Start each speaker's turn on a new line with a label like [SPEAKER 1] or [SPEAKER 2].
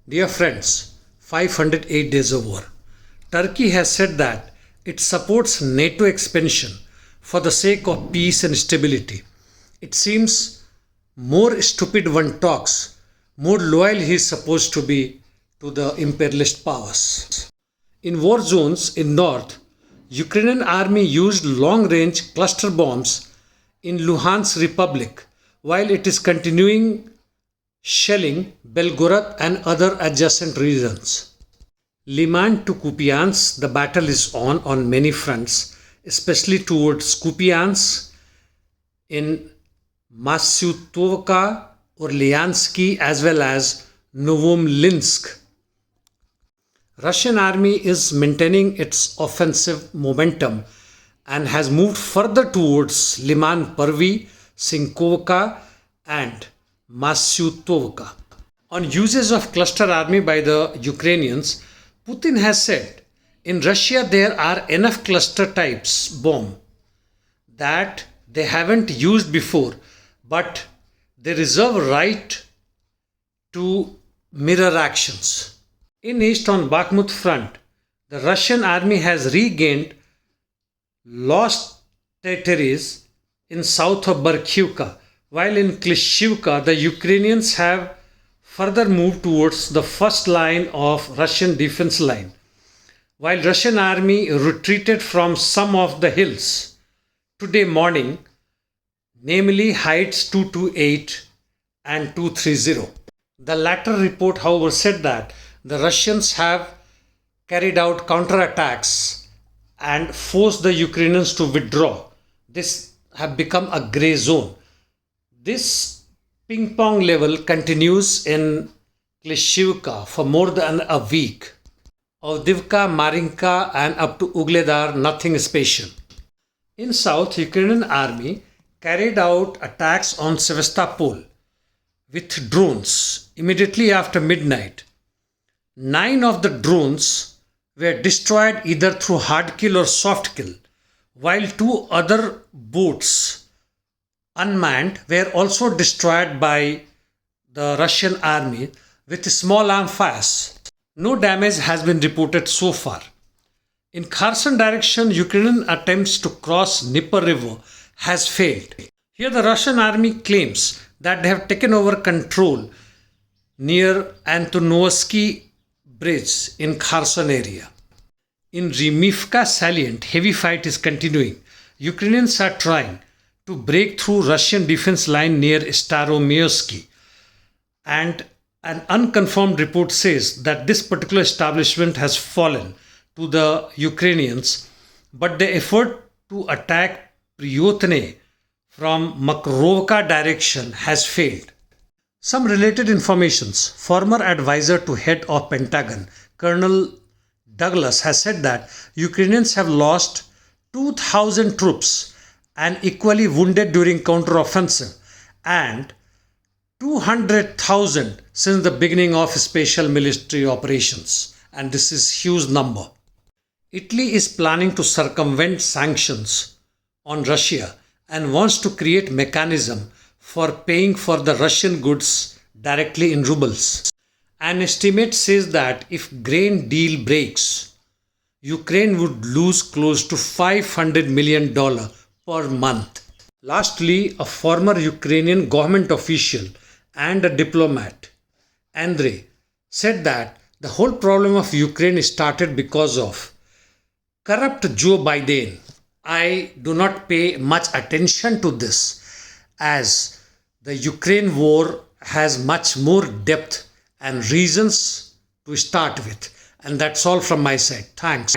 [SPEAKER 1] Dear friends, 508 days of war. Turkey has said that it supports NATO expansion for the sake of peace and stability. It seems more stupid one talks, more loyal he is supposed to be to the imperialist powers. In war zones in north, Ukrainian army used long-range cluster bombs in Luhansk Republic while it is continuing shelling Belgorod and other adjacent regions. Liman to Kupyansk, the battle is on many fronts, especially towards Kupyansk in Masyutovka, Orlyansky as well as Novomlinsk. Russian army is maintaining its offensive momentum and has moved further towards Liman Pervi, Sinkovka and Masyutovka. On uses of cluster army by the Ukrainians, Putin has said, in Russia there are enough cluster types bomb that they haven't used before, but they reserve right to mirror actions. In east on Bakhmut front, the Russian army has regained lost territories in south of Berkivka, while in Klishchivka the Ukrainians have further moved towards the first line of Russian defense line, while Russian army retreated from some of the hills today morning, namely heights 228 and 230. The latter report, however, said that the Russians have carried out counterattacks and forced the Ukrainians to withdraw. This have become a grey zone. This ping pong level continues in Klishchivka for more than a week. Avdiivka, Marinka and up to Ugledar, nothing special. In south, Ukrainian army carried out attacks on Sevastopol with drones immediately after midnight. 9 of the drones were destroyed either through hard kill or soft kill, while 2 other boats unmanned were also destroyed by the Russian army with small arm fires. No damage has been reported so far. In Kherson direction, Ukrainian attempts to cross Dnieper River has failed. Here the Russian army claims that they have taken over control near Antonovsky Bridge in Kherson area. In Remivka salient, heavy fight is continuing. Ukrainians are trying to break through Russian defense line near Staromayorskoe, and an unconfirmed report says that this particular establishment has fallen to the Ukrainians, but the effort to attack Priyotne from Makrovka direction has failed. Some related informations. Former advisor to head of Pentagon, Colonel Douglas, has said that Ukrainians have lost 2,000 troops and equally wounded during counteroffensive and 200,000 since the beginning of special military operations, and this is huge number. Italy is planning to circumvent sanctions on Russia and wants to create mechanism for paying for the Russian goods directly in rubles. An estimate says that if grain deal breaks, Ukraine would lose close to $500 million per month. Lastly, a former Ukrainian government official and a diplomat, Andrei, said that the whole problem of Ukraine started because of corrupt Joe Biden. I do not pay much attention to this, as the Ukraine war has much more depth and reasons to start with. And that's all from my side. Thanks.